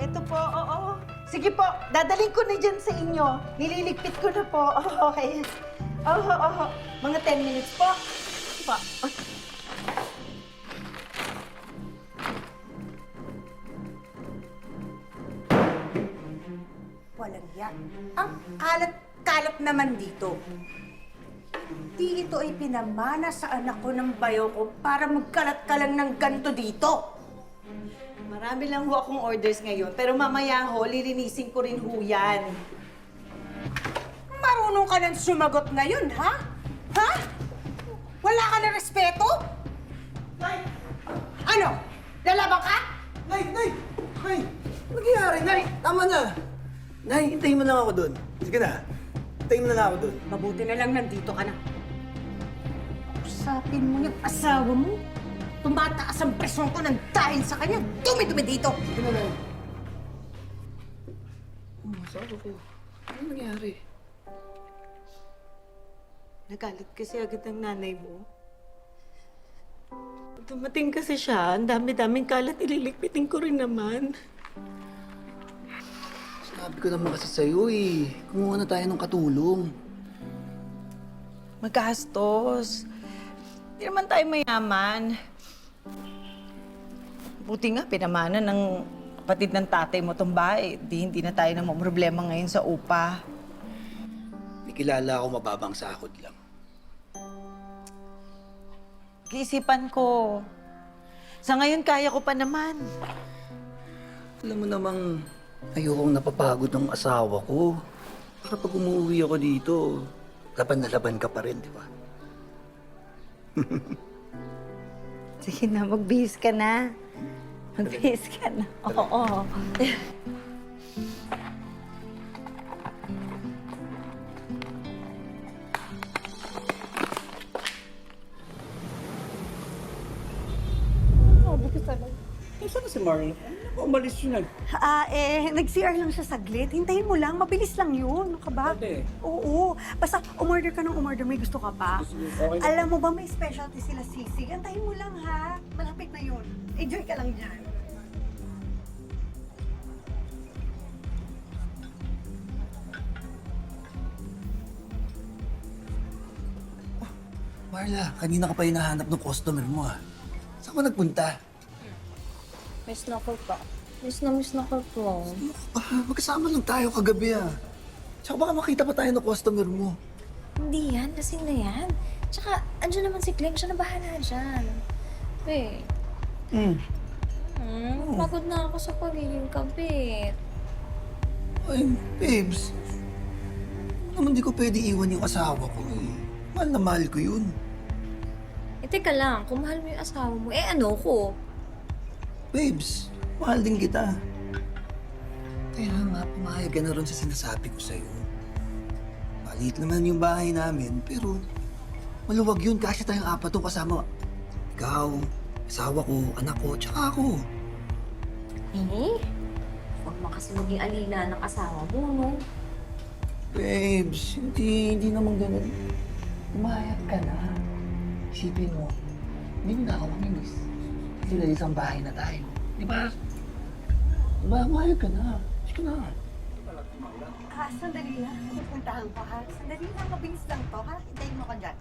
Ito po, oo. Sige po, dadaling ko na dyan sa inyo. Nililigpit ko na po. Okay. Oo. Mga 10 minutes po. Po. Walang yan. Ang kalat-kalat naman dito. Di ito ay pinamana sa anak ko ng bayo ko para magkalat ka lang ng ganito dito. Marami lang ho akong orders ngayon, pero mamaya ho, lilinisin ko rin ho yan. Marunong ka nang sumagot ngayon, ha? Ha? Wala ka na respeto? Nay! Ano? Lalaban ka? Nay! Nay! Nay! Ano nangyayari, Nay? Tama na! Nay, hintayin mo lang ako doon. Sige na. Hintayin mo na lang ako doon. Mabuti na lang nandito ka na. Usapin mo yung asawa mo. Tumataas ang presyon ko ng dahil sa kanya. Dumi-dumi dito. Sige na, Nay. Masabi ko. Ano nangyayari? Nagalit kasi agad ang nanay mo. Dumating kasi siya, ang dami-daming kalat, ililigpitin ko rin naman. Sabi ko naman kasi sa'yo eh. Kumuha na tayo ng katulong. Magastos. Hindi naman tayo mayaman. Buti nga, pinamana ng kapatid ng tatay mo itong bahay. Hindi na tayo na problema ngayon sa upa. May kilala ako mababang sahod lang. Kiisipan ko. Sa ngayon, kaya ko pa naman. Alam mo namang ayokong napapagod ng asawa ko. Para pag umuwi ako dito, laban na laban ka pa rin, di ba? Sige na, magbihis ka na. Magbihis ka na. Oo. Saan si Marlon? Umalis yun nag... Nag-CR lang siya saglit. Hintayin mo lang, mabilis lang yun. Ano ka ba? Pwede. Oo. Basta umorder ka ng umorder, may gusto ka pa. Okay na. Alam mo ba may specialty sila sisig? Hintayin mo lang ha. Malapit na yun. Enjoy ka lang dyan. Marla, kanina ka pa hinahanap ng customer mo ah. Saan ka nagpunta? Miss na ko pa. Miss na ko po. Magkasama lang tayo kagabi ah. Tsaka baka makita pa tayo ng customer mo. Hindi yan, lasing na yan. Tsaka, andyan naman si Clem, siya na bahala dyan. Wait. Pagod na ako sa pagiging kabit. Ay, babes. Naman di ko pwede iwan yung asawa ko eh. Mahal na mahal ko yun. Eh, teka lang, kung mahal mo yung asawa mo, eh ano ko? Babes, mahal din kita. Kaya nga, pumayag ka na ron sa sinasabi ko sa'yo. Maliit naman yung bahay namin, pero maluwag yun kasi tayong apat yung kasama. Ikaw, asawa ko, anak ko, tsaka ako. Eh? Huwag mo kasi maging alina ng asawa mo, no? Babes, hindi naman ganun. Pumayag ka na. Isipin mo, hindi mo na ako mamiss. Sila isang bahay na tayo. Di ba? Diba, pumayag ka na. Sige na. Sandali lang. Pupuntahan ko ha. Sandali lang, mabilis lang to ha. Hintayin mo ka dyan.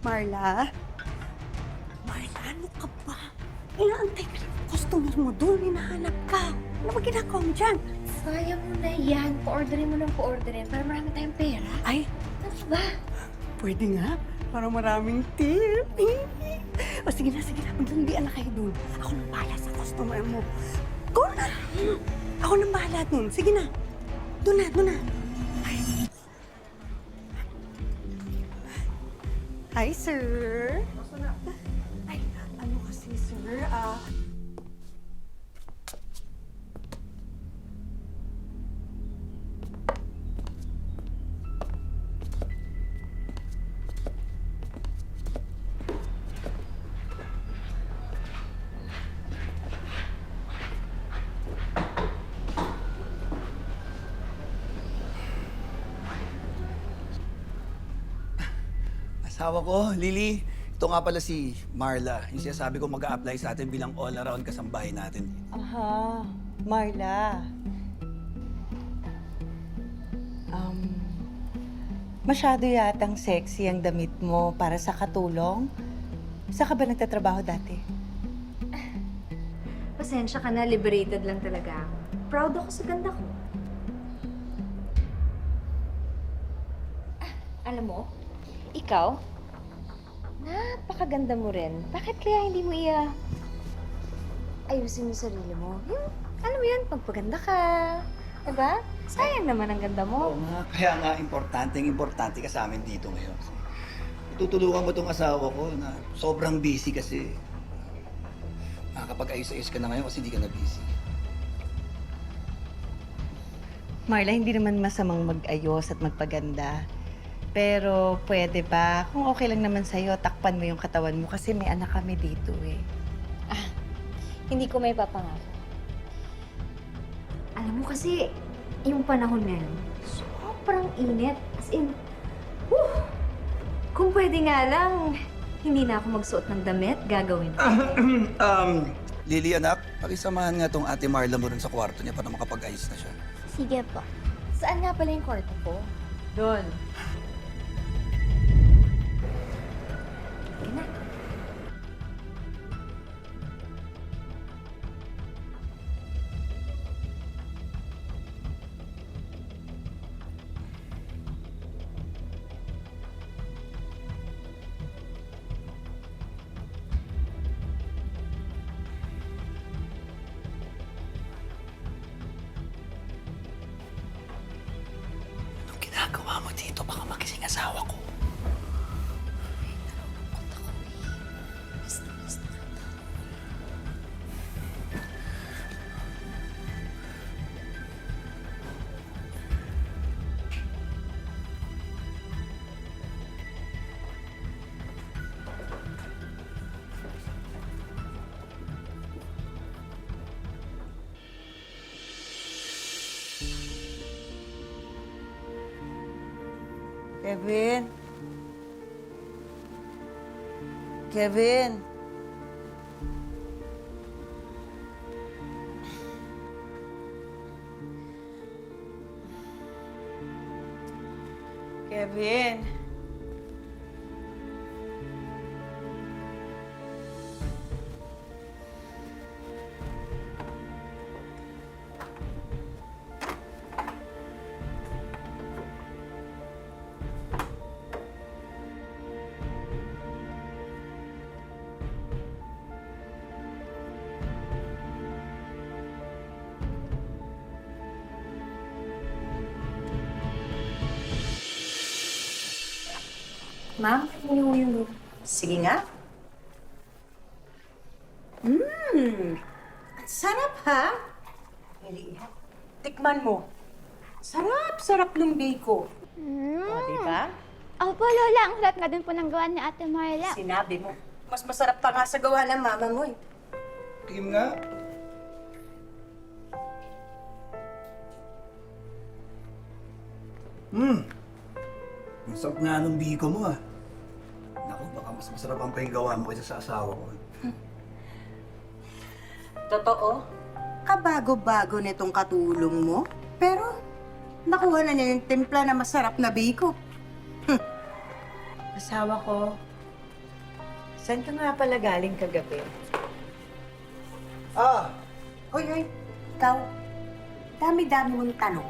Marla? Marla, ano ka ba? Inaantay ka lang ng customer mo doon. Hinahanap ka. Ano ba ginagawa mo dyan? Sayang mo na yan. Pa-orderin mo ng pa-orderin para marami tayong pera. Ay, Ano ba? pwede nga. Para maraming tip. O sige na. Maglandian na kayo dun. Ako nang bahala sa customer mo. Go na! Ako nang bahala dun. Sige na. Doon na. Ay. Hi, sir. Ay, ano kasi, sir? Asawa ko, Lily, Ito nga pala si Marla, yung sinasabi ko mag-a-apply sa atin bilang all-around kasambahay natin. Aha, Marla. Masyado yatang sexy ang damit mo para sa katulong. Saan ka ba nagtatrabaho dati? Pasensya ka na, liberated lang talaga ako. Proud ako sa ganda ko. Alam mo, ikaw, napakaganda mo rin. Bakit kaya hindi mo ayusin yung sarili mo? Yung, alam mo yun, pagpaganda ka. Diba? Sayang naman ang ganda mo. Oo nga, kaya nga importante ka sa amin dito ngayon. Tutulungan mo tong asawa ko na sobrang busy kasi. Makakapag-ayos-ayos ka na ngayon kasi hindi ka na busy. Marla, hindi naman masamang mag-ayos at magpaganda. Pero pwede ba, kung okay lang naman sa'yo, takpan mo yung katawan mo kasi may anak kami dito eh. Hindi ko may papangako. Alam mo kasi, yung panahon na yun, sobrang init. As in, kung pwede nga lang, hindi na ako magsuot ng damit, gagawin ko. Lily, anak, pakisamahan nga tong ate Marla mo rin sa kwarto niya para makapag-ayos na siya. Sige po. Saan nga pala yung kwarto ko? Doon. Sige na. Anong ginagawa mo dito? Baka makising asawa ko. Kevin? Kevin? Kevin? Ma'am, hindi mo yung... Sige nga. Ang sarap ha? Eli, tikman mo. Sarap ng biko. O, di ba? Opo, Lola. Ang sarap nga din po ng gawa ni Ate Marla. Sinabi mo. Mas masarap pa nga sa gawa ng mama mo eh. Tingin nga. Ang sarap nga nung biko mo ah. Naku, baka mas masarap ang gawa mo kaysa sa asawa ko. Totoo? Kabago-bago nitong katulong mo. Pero, nakuha na niya yung timpla na masarap na biko. Asawa ko, saan ka nga pala galing kagabi? Hoy, ikaw. Dami-dami mong tanong.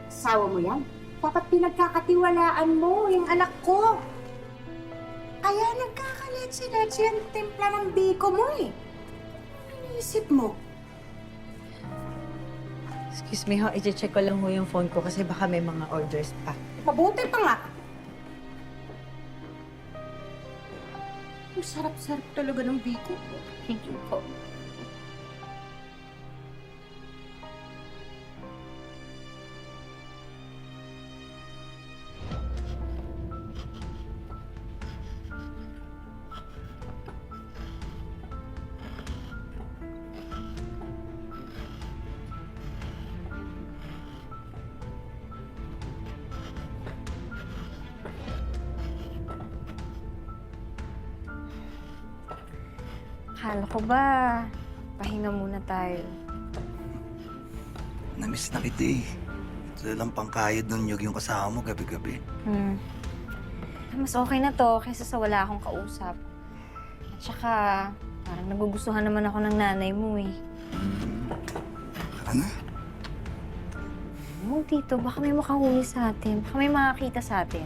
Asawa mo yan? Dapat pinagkakatiwalaan mo yung anak ko. Kaya nagkakaletsi-letsi yung timpla ng biko mo eh. Ano iniisip mo? Excuse me ho, i-check ko lang ho yung phone ko kasi baka may mga orders pa. Mabuti pa nga. Ang sarap-sarap talaga ng biko. Thank you po. Akala ko ba, pahinga muna tayo. Namiss na kita eh. Ito lang pangkayod ng nyug yung kasama mo gabi-gabi. Mas okay na to kaysa sa wala akong kausap. At saka, parang nagugustuhan naman ako ng nanay mo eh. Tara na. Huwag dito, baka may makahuli sa atin. Baka may makakita sa atin.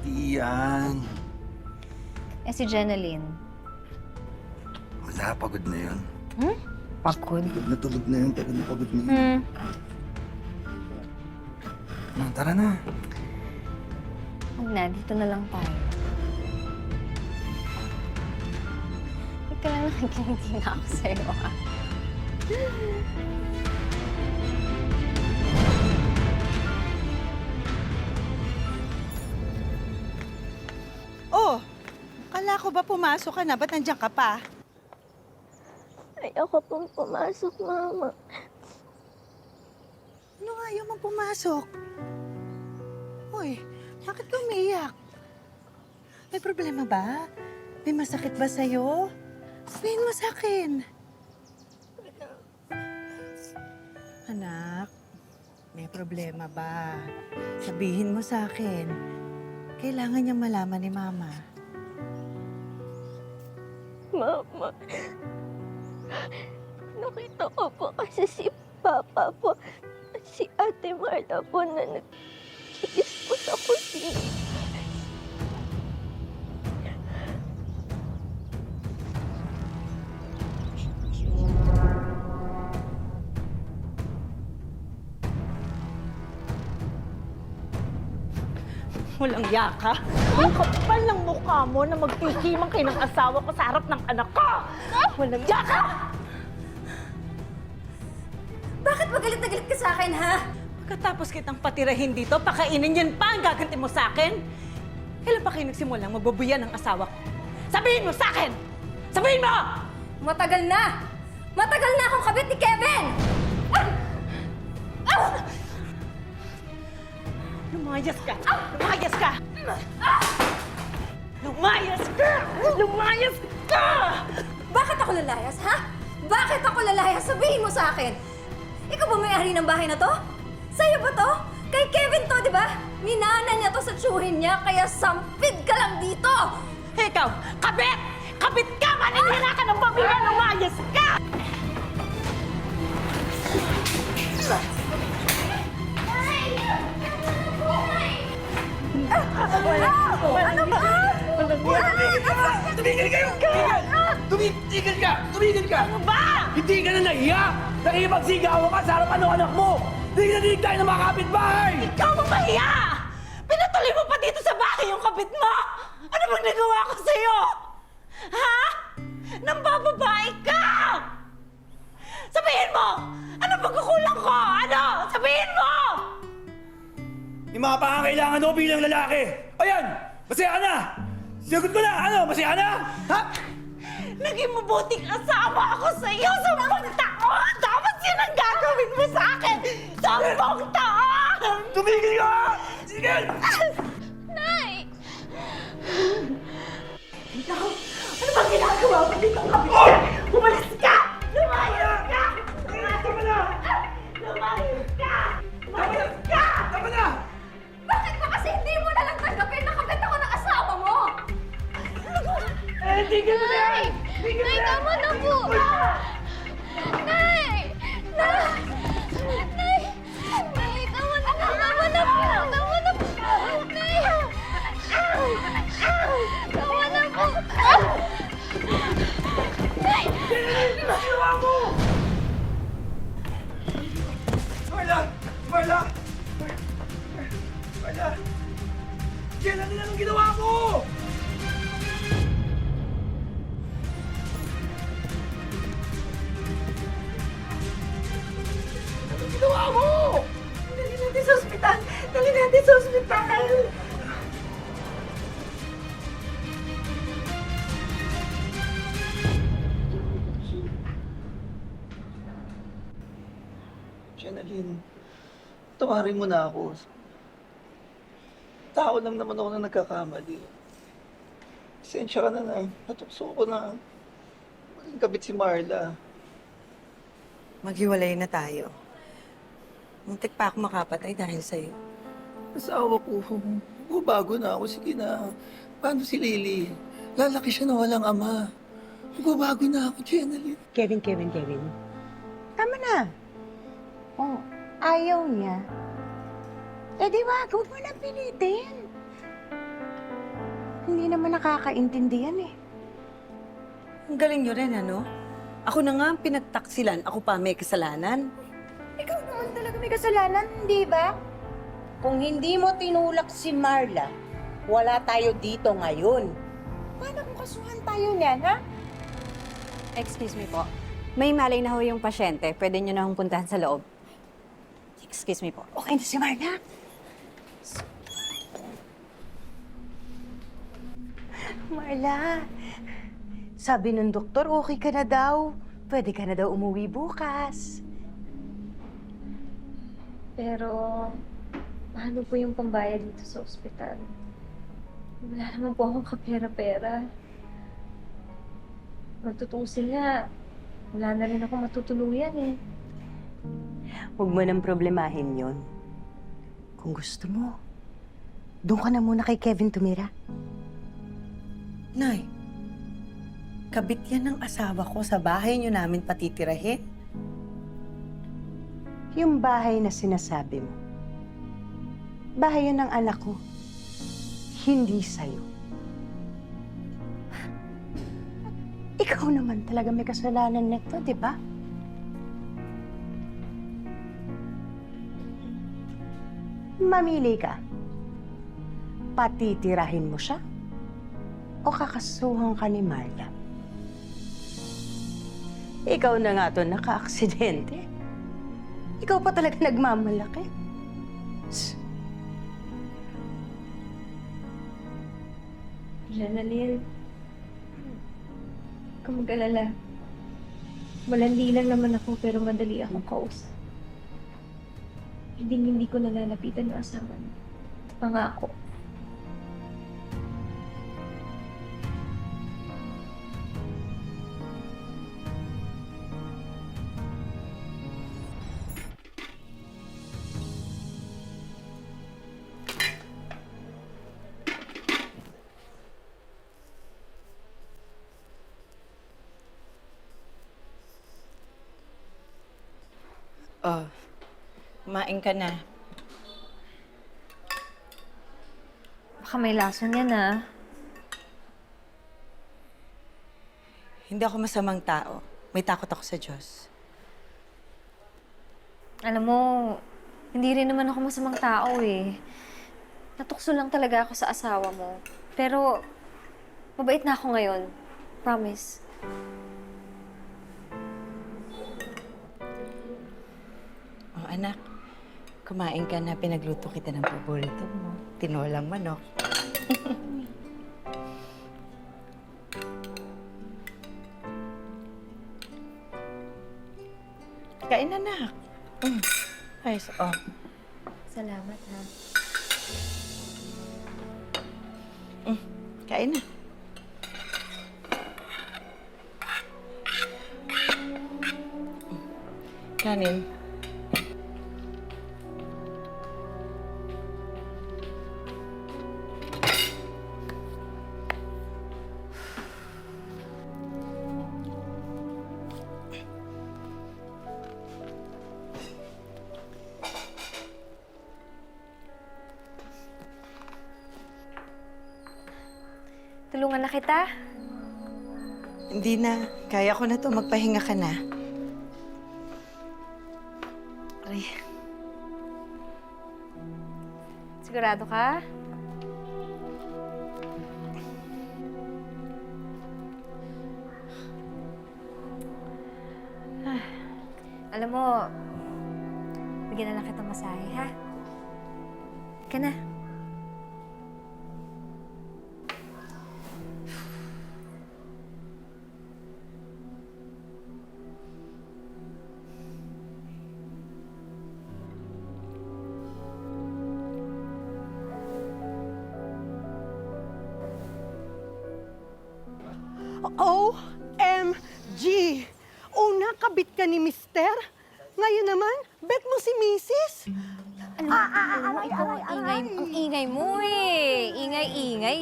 Di yan. Eh si Jeneline. Wala, pagod na yun. Pagod? Pagod na yun. Pagod na yun. Tara na. Huwag na, dito na lang tayo. Huwag ka lang nakikingiti na ako sa'yo, ha? Oh, kala ko ba pumasok ka na? Ba't nandiyan ka pa? Ayoko pong pumasok, Mama. Ano nga ayaw mong pumasok? Uy, bakit ka umiyak? May problema ba? May masakit ba sa'yo? Sabihin mo sa akin. Anak, may problema ba? Sabihin mo sa akin. Kailangan niyang malaman ni Mama. Mama, nakita ko po kasi si Papa po at si Ate Marla po na nag-kiss po sa kusina. Walang yaka. Ang kapal ng mukha mo na magtihimang kayo ng asawa ko sa harap ng anak ko. Walang yaka! Bakit magalit na galit ka sa akin, ha? Pagkatapos kitang patirahin dito, pakainin yan pa ang gaganti mo sa akin? Kailan pa kayo nagsimulang magbabuyan ng asawa ko? Sabihin mo sa akin! Sabihin mo! Matagal na! Matagal na akong kabit ni Kevin! Lumayas ka! Lumayas ka! Lumayas ka! Lumayas ka! Bakit ako lalayas, ha? Bakit ako lalayas? Sabihin mo sa akin! Ikaw ba may-ari ng bahay na to? Sa'yo ba to? Kay Kevin to, di ba? Minana niya to sa tsuhin niya, kaya sampid ka lang dito! Ikaw, kabit! Kabit ka! Maninira ka ng pamilya! Lumayas ka! Ano ba? Tumigil kayo! Tumigil ka! Tumigil ka! Ano ba? Hindi ka na nahiya! Nakipagsigawan ka sa harapan ng anak mo! Hindi ka na tayo ng mga kapitbahay! Ikaw ang mahiya! Pinatuloy mo pa dito sa bahay yung kabit mo! Ano bang nagawa ko sa'yo? Ha? Nang bababae ka! Sabihin mo! Ano bang kukulang ko? Ano? Sabihin mo! Yung mga pangangailangan mo bilang lalaki! Ayan! Masaya ka na! Sagot ko na! Ano? Masaya ka na? Ha? Naging mabuting asawa ako sa iyo 10 taon! Tapos yun ang gagawin mo sa akin! 10 taon! Tumigil ka! Sige! Nay! Ikaw, ano bang ginagawa mo dito ang kabit? Umalis ka! Lumayas ka! Lumayas ka! Lumayas ka! Lumayas ka! Tama na! Bakit ba kasi hindi mo na lang tanggapin na kabit ako ng asawa mo? Hindi ka na yan! Nay, tama na po! Nay! Nay! Nay! Nay, tama na po! Tama na po! Tama na po! Nay! Tama na po! Nay! Ginawa mo! Marla! Marla! Marla! Kailan nila nung ginawa mo? Anong ginawa mo? Dali natin sa ospital! Dali natin sa ospital! Jeneline, tawarin mo na ako. Tao lang naman ako na nagkakamali. Pasensya ka na na. Natukso ko na. Maling kabit si Marla. Maghiwalay na tayo. Muntik pa ako makapatay dahil sa'yo. Asawa ko. Bago na ako. Sige na. Paano si Lily? Lalaki siya na walang ama. Bago na ako, Jenaline. Kevin. Tama na. Oh, ayaw niya. Eh di wag mo na pilitin. Hindi naman nakakaintindihan eh. Ang galing nyo rin, ano? Ako na nga ang pinagtaksilan. Ako pa may kasalanan. Ikaw naman talaga may kasalanan, di ba? Kung hindi mo tinulak si Marla, wala tayo dito ngayon. Paano kung kasuhan tayo niyan, ha? Excuse me po. May malay na ho yung pasyente. Pwede nyo na hong puntahan sa loob. Excuse me po. Okay na si Marla. Marla, sabi ng doktor, okay ka na daw. Pwede ka na daw umuwi bukas. Pero, paano po yung pambayad dito sa ospital? Wala naman po akong kapera-pera. Matutusin nga, wala na rin ako matutuluyan eh. Huwag mo nang problemahin yon. Kung gusto mo, doon ka na muna kay Kevin tumira. Nay, kabit yan ng asawa ko sa bahay nyo namin patitirahin. Yung bahay na sinasabi mo, bahay yun ng anak ko, hindi sa'yo. Ikaw naman talaga may kasalanan nito, di ba? Mamili ka. Patitirahin mo siya o kakasuhan ka ni Marla? Ikaw na nga to naka-aksidente. Ikaw pa talaga nagmamalaki. Janalyn, huwag kang mag-alala. Malandi lang naman ako pero madali akong kausap. Hindi ko nalalapitan ang asawa niya. Pangako. Oh, kumain ka na. Baka may lason yan ah. Hindi ako masamang tao. May takot ako sa Diyos. Alam mo, hindi rin naman ako masamang tao eh. Natukso lang talaga ako sa asawa mo. Pero, mabait na ako ngayon. Promise. Oh, anak, kumain ka na. Pinagluto kita ng paborito mo. Tinolang manok. Kain na, anak. Ayos, oh. Salamat ha. Kain na. Kanin. Tulungan na kita. Hindi na. Kaya ko na to. Magpahinga ka na. Ay. Sigurado ka? Alam mo, bigyan na lang kitang masahe, ha? Ka na. OMG! Una, kabit ka ni Mister. Ngayon naman, bet mo si Mrs. Ang ingay mo eh. Ingay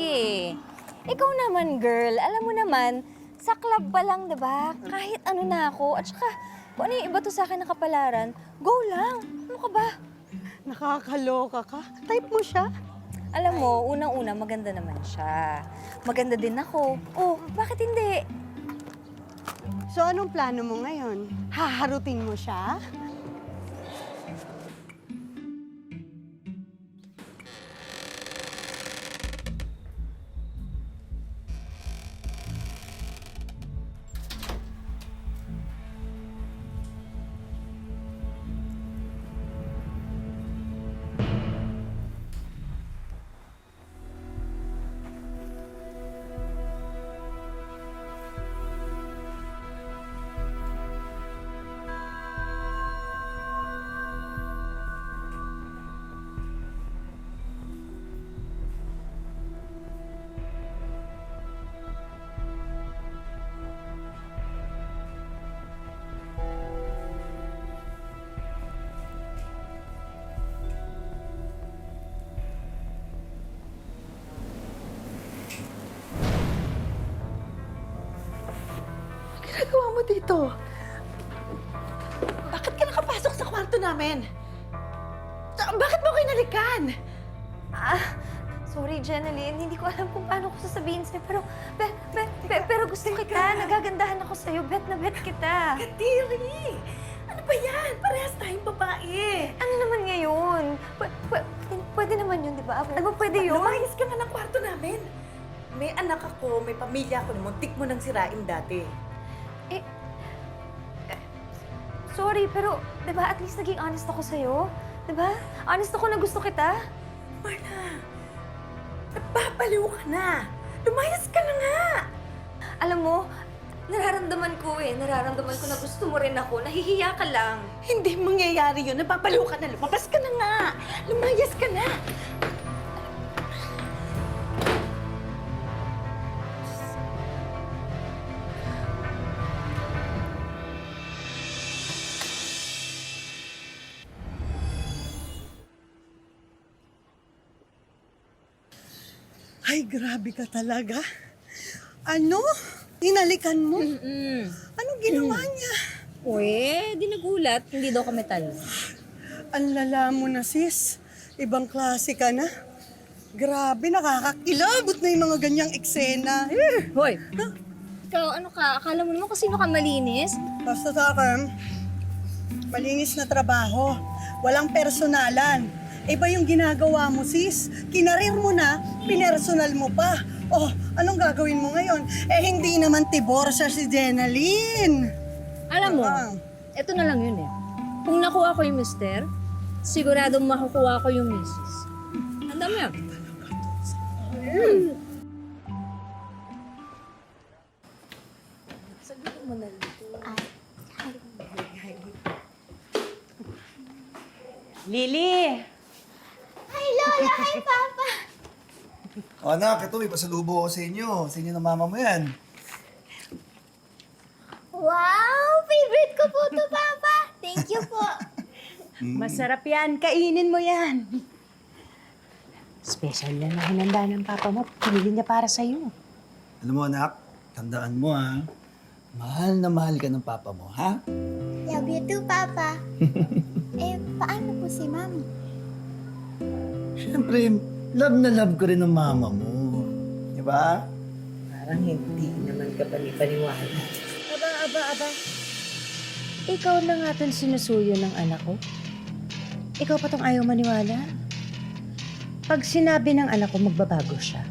eh. Ikaw naman, girl. Alam mo naman, sa club pa lang, diba? Kahit ano na ako. At saka, kung ano yung iba to sa akin ng kapalaran, go lang. Ano ka ba? Nakakaloka ka. Type mo siya. Alam mo, unang-una, maganda naman siya. Maganda din ako. Oh, bakit hindi? So, anong plano mo ngayon? Haharutin mo siya? Ginagawa mo dito? Bakit ka nakapasok sa kwarto namin? Bakit mo kinalikan? Sorry, Jeneline. Hindi ko alam kung paano ko sasabihin sa'yo. Pero gusto kita. Nagagandahan ako sa'yo. Bet na bet kita. Kadiri! Ano ba yan? Parehas tayong babae. Ano naman ngayon? Pwede naman yun, di ba? Di ba pwede yun? Lumayas ka nga ng kwarto namin. May anak ako, may pamilya ako, muntik mo nang sirain dati. Sorry, pero di ba at least naging honest ako sa'yo? Di ba? Honest ako na gusto kita. Marla, napapaliw ka na. Lumayas ka na nga. Alam mo, nararamdaman ko Nararamdaman ko na gusto mo rin ako. Nahihiya ka lang. Hindi mangyayari yun. Napapaliw ka na. Lumabas ka na nga. Lumayas ka na. Ay, grabe ka talaga. Ano? Inalikan mo? Anong ginawa niya? Di nagulat. Hindi daw kami talo. Ang lala mo na, sis. Ibang klase ka na. Grabe, nakakakilabot na yung mga ganyang eksena. Hoy! Ikaw, ano ka? Akala mo naman kung sino ka malinis? Basta sa akin, malinis na trabaho. Walang personalan. Iba yung ginagawa mo, sis. Kinarir mo na, pinersonal mo pa. Oh, anong gagawin mo ngayon? Hindi naman tiborsa si Jenaline. Alam mo, Ah. ito na lang yun eh. Kung nakuha ko yung mister, siguradong makukuha ko yung misis. Tanda mo yan. Lily! O anak, ito may pasalubo ako sa inyo. Sa inyo ng mama mo yan. Wow! Favorite ko po to, Papa! Thank you po! Masarap yan. Kainin mo yan. Special yan na hinanda ng papa mo. Pinili niya para sa'yo. Alam mo anak, tandaan mo ha. Mahal na mahal ka ng papa mo, ha? Love you too, Papa! Paano po si Mami? Siyempre, love na love ko rin ng mama mo. Di ba? Parang hindi naman ka panipaniwala. Aba. Ikaw na nga itong sinusuyo ng anak ko. Ikaw pa tong ayaw maniwala. Pag sinabi ng anak ko, magbabago siya.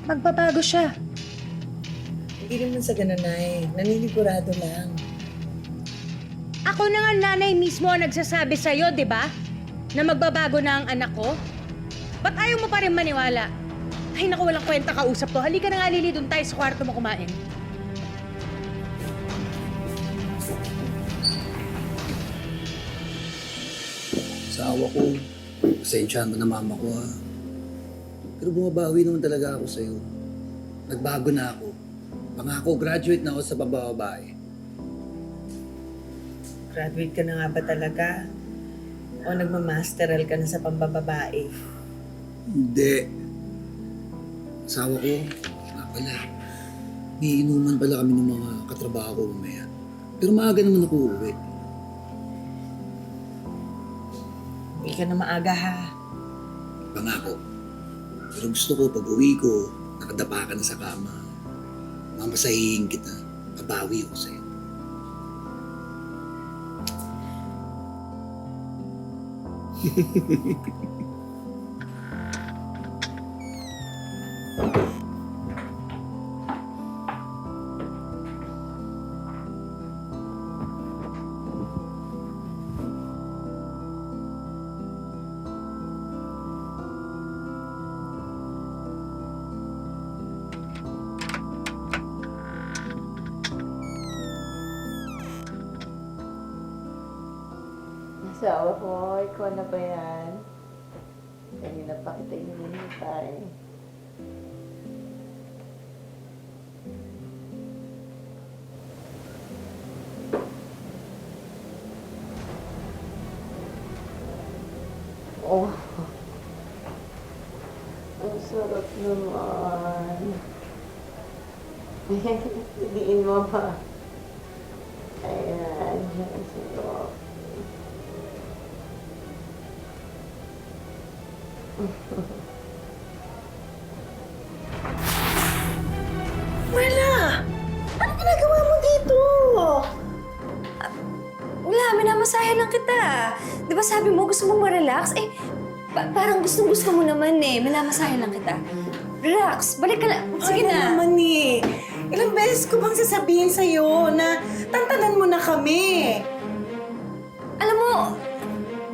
Magbabago siya. Hindi naman sa ganun, Nay. Naninigurado lang. Ako na nga nanay mismo ang nagsasabi sa'yo, di ba? Na magbabago na ang anak ko. Ba't ayaw mo pa rin maniwala? Ay, naku, walang kwenta kausap to. Halika na nga, Lily, doon tayo sa kwarto mo kumain. Sa awa ko, pasensya mo na mama ko ha. Pero bumabawi naman talaga ako sa'yo. Nagbago na ako. Pangako, graduate na ako sa pambababae. Graduate ka na nga ba talaga? O nagmamasteral ka na sa pambababae? Hindi. Asawa ko, nga pala. May inuman pala kami ng mga katrabaho ko mamaya. Pero maaga naman ako uuwi. Hindi ka na maaga ha. Pangako. Pero gusto ko, pag uwi ko, nakadapa ka na sa kama. Mamasahihin kita. Babawi ako sa'yo. Asawa ko, ikaw na ba yan? Kanina pa kita hinihintay. Oh, ang sarap naman. Hidiin mo ba? Ayan, ang sarap. Marla! Ano ginagawa mo dito? Wala, minamasahe lang kita. Di ba sabi mo gusto mong ma-relax? Eh, parang gustong-gusto mo naman eh. Minamasahe lang kita. Relax, balik ka lang. Sige Ano na. naman eh. Ilang beses ko bang sasabihin sa'yo na tantanan mo na kami? Alam mo,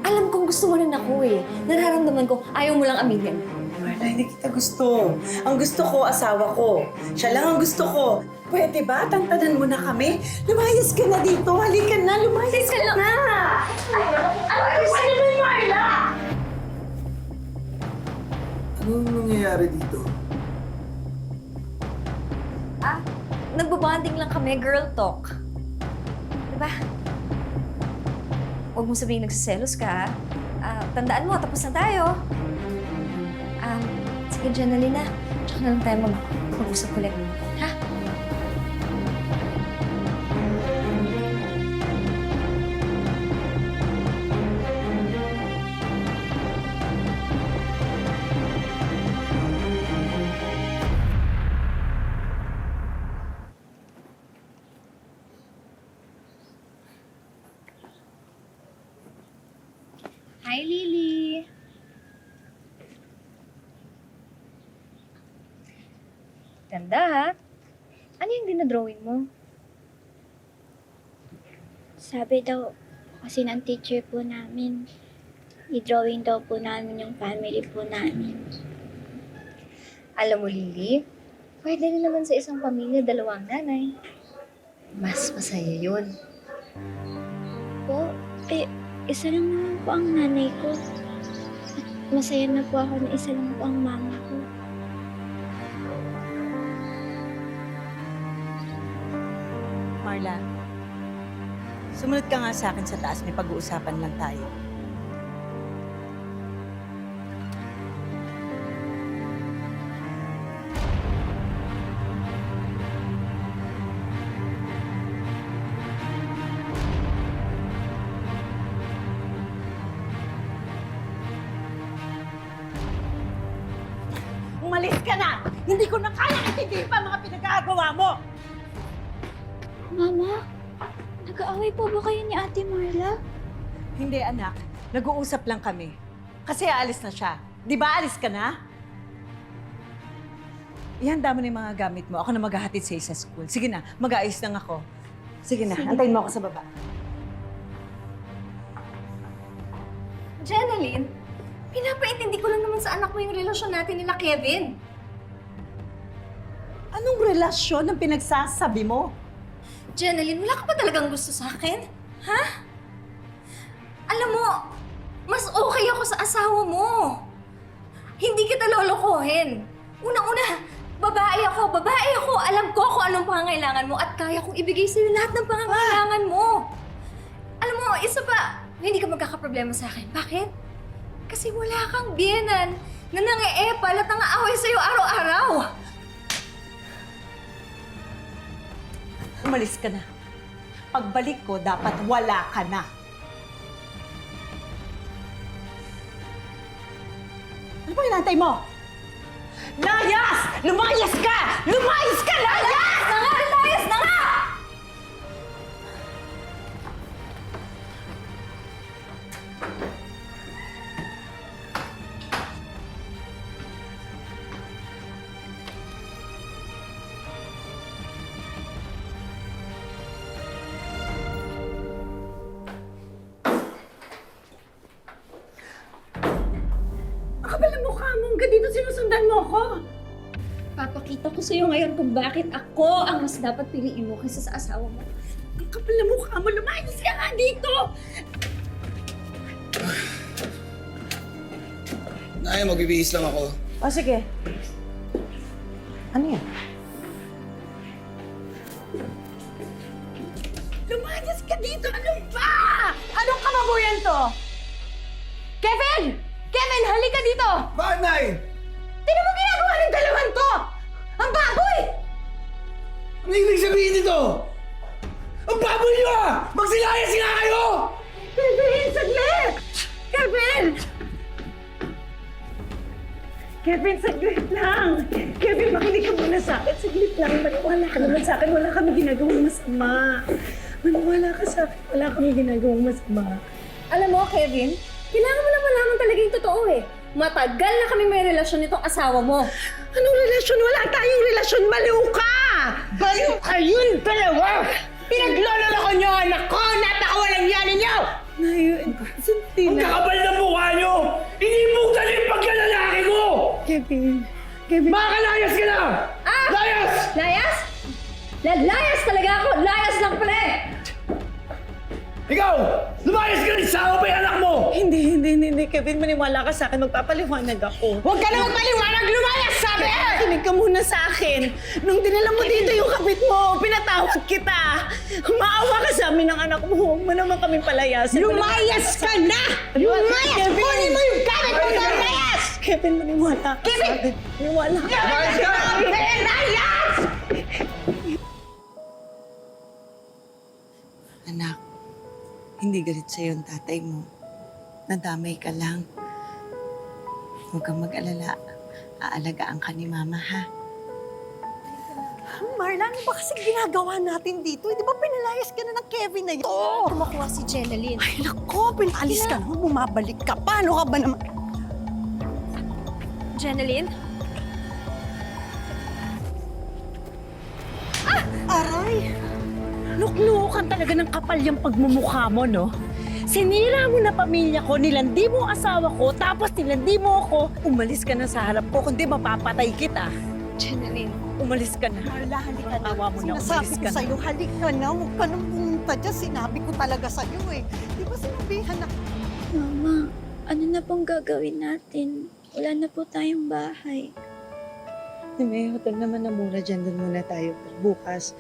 alam kong gusto mo rin ako eh. Nararamdaman ko, ayaw mo lang aminin. Marla, hindi kita gusto. Ang gusto ko, asawa ko. Siya lang ang gusto ko. Pwede ba? Tantanan mo na kami? Lumayas ka na dito. Halika na. Lumayas ka na. Anong nangyayari dito? Nagbabonding lang kami, girl talk. Diba? Huwag mo sabihin nagsiselos ka, tandaan mo, tapos na tayo. Sige, Janalina. Tsaka na lang tayo mag-usap ulit. Ha? Hi, Lily! Ganda ha? Ano yung dinadrawing mo? Sabi daw kasi ng teacher po namin, i-drawing daw po namin yung family po namin. Alam mo, Lily, pwede rin naman sa isang pamilya dalawang nanay. Mas masaya yun. Po, isa lang naman po ang nanay ko. At masaya na po ako na isa lang po ang mama ko. Marla, sumunod ka nga sa akin sa taas. May pag-uusapan lang tayo. Umalis ka na! Hindi ko na kaya intindihin pa mga pinagkagawa mo! Mama, nag-aaway po ba kayo ni Ate Marla? Hindi, anak. Nag-uusap lang kami. Kasi aalis na siya. Di ba alis ka na? Ihanda mo na yung mga gamit mo. Ako na maghahatid sa'yo sa school. Sige na, mag-aayos lang ako. Sige na, antayin mo ako sa baba. Jeneline, pinapaintindi ko lang naman sa anak mo yung relasyon natin nila Kevin. Anong relasyon ang pinagsasabi mo? Jeneline, wala ka ba talagang gusto sa akin? Ha? Alam mo, mas okay ako sa asawa mo. Hindi kita lolokohin. Una-una, babae kaya ko, babae ako. Alam ko kung anong pangangailangan mo at kaya kong ibigay sa'yo lahat ng pangangailangan mo. Alam mo, isa pa, hindi ka magkakaproblema sa akin. Bakit? Kasi wala kang biyenan na nangi-epal at nangaaway sa'yo araw-araw. Umalis ka na. Pagbalik ko, dapat wala ka na. Ano ba hinantay mo? Layas! Lumayas ka! Lumayas ka! Layas! Layas na nga! Ang kapal ng mukha mo. Hanggang dito sinusundan mo ako. Papakita ko sa'yo ngayon kung bakit ako ang mas dapat piliin mo kaysa sa asawa mo. Ang kapal ng mukha mo. Lumayas ka nga dito! Naya, magbibihis lang ako. O sige. Ano yan? Lumayas ka dito! Ano ba? Anong kamabuyan to? Kevin! Kevin, halika dito! Bakit, Nay? Tignan mo ginagawa ng dalawan to! Ang baboy! Ano ibig sabihin nito? Ang baboy niyo ah! Magsilayas nga kayo! Kevin, saglit! Kevin! Kevin, saglit lang! Kevin, makinig ka muna sa akin. Saglit lang. Maniwala ka naman sa akin. Wala kami ginagawang masama. Maniwala ka sa akin. Wala kami ginagawang masama. Alam mo, Kevin, kailangan mo lang malaman talaga yung totoo eh. Matagal na kami may relasyon nitong asawa mo. Anong relasyon? Wala tayong relasyon. Baliw ka! Baliw ka yun, dalawa! Pinagloloko niyo ang anak ko! Napakawalang yan ninyo! Nayo, sandali Ang na. kakapal ng mukha niyo! Inimugtan yung pagkalalaki ko! Kevin, Makakalayas ka na! Ah! Layas! Layas? Layas talaga ako! Layas lang pala eh! Ikaw! Lumayas ka rin! Sama pa yung anak mo! Hindi, Kevin, maniwala ka sa akin. Magpapaliwanag ako. Huwag ka na magpaliwanag! Lumayas, sabi! Kinig ka muna sa akin. Nung dinala mo dito yung kapit mo, pinatawad kita. Maawa ka sa amin ng anak mo. Huwag mo naman kami palayasin. Lumayas ka na! Lumayas! Kunin mo yung gamit mo! Lumayas! Kevin, maniwala ka sa akin. Maniwala ka. Lumayas ka! Layas! Anak, hindi galit sa'yo ang tatay mo. Nadamay ka lang. Huwag kang mag-alala. Aalagaan ka ni Mama, ha? Marla, ano ba kasi ginagawa natin dito? Di ba pinalayas ka na ng Kevin na yun? Kumakuha si Jenaline. Ay, naku, pinalis ka na. Bumabalik ka. Paano ka ba naman? Jenaline? Aray! Luklukan talaga ng kapal yung pagmumukha mo, no? Sinira mo na pamilya ko, nilandi mo ang asawa ko, tapos nilandi mo ako. Umalis ka na sa harap ko, kundi mapapatay kita. Jenaline. Umalis ka na. Marla, halika na. Awa mo na, Sinasabi umalis ko ka na. sa'yo, halika na. Huwag ka nang pumunta dyan. Sinabi ko talaga sa'yo eh. Di ba sinabihan na... Mama, ano na pong gagawin natin? Wala na po tayong bahay. May hotel naman na mura dyan. Doon muna tayo. Bukas,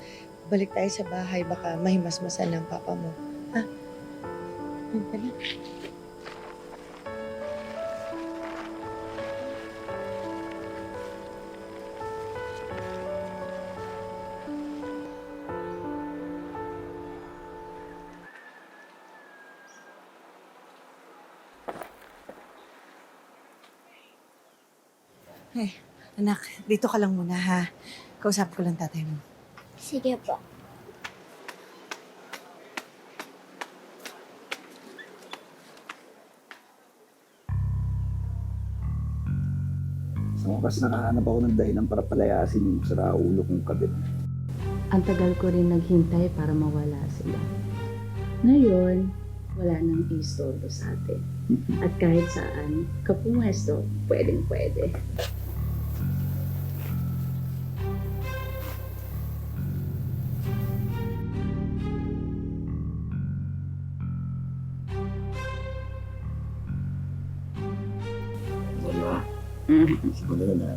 balik tayo sa bahay. Baka mahimasmasan ng papa mo. Ha? Halika na. Eh, anak, dito ka lang muna, ha? Kausap ko lang tatay mo. Sige po. Sa wakas nakahanap ako ng dahilan para palayasin yung saraulo kong kabit. Ang tagal ko rin naghintay para mawala sila. Ngayon, wala nang istorbo sa atin. At kahit saan, kapumwesto, pwedeng-pwede. Wala. Simula na.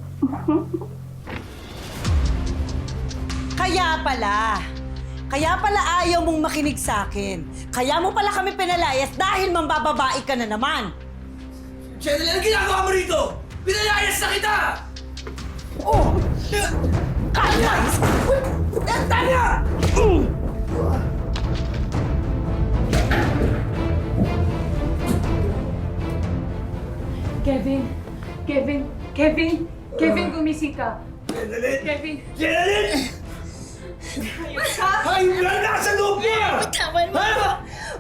nga pala. Kaya pala ayaw mong makinig sa akin. Kaya mo pala kami pinalayas dahil mambababae ka na naman. Cheryl, anong ginagawa mo rito? Pinalayas na kita! Oh! Kaya! Tanya! Kevin, gumising ka. Cheryl! Kevin. Cheryl! Hayop ka! Nasa loob niya! Bitawan mo ako!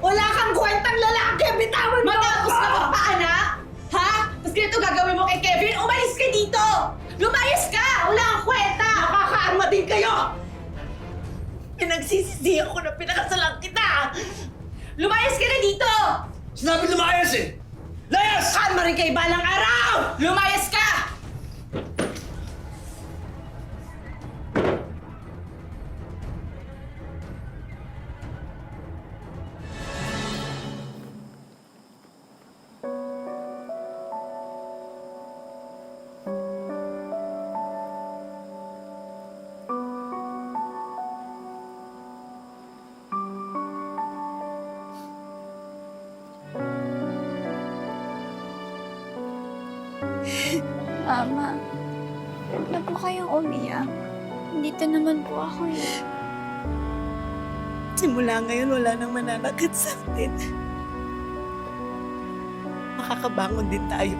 Wala kang kwentang lalaki! Bitawan mo! Matapos ka magpaanak? Ha? Tapos ganito gagawin mo kay Kevin? Umalis ka dito! Lumayas ka! Wala kang kwenta! Nakakaarma din kayo! Pinagsisisihan ko na pinakasalan kita! Lumayas ka na dito! Sinabi lumayas eh! Layas! Kalma rin kay balang araw! Lumayas ka! Mama, huwag na po kayong umiyak. Dito naman po ako eh. Simula ngayon, wala nang mananakit sa atin. Makakabangon din tayo.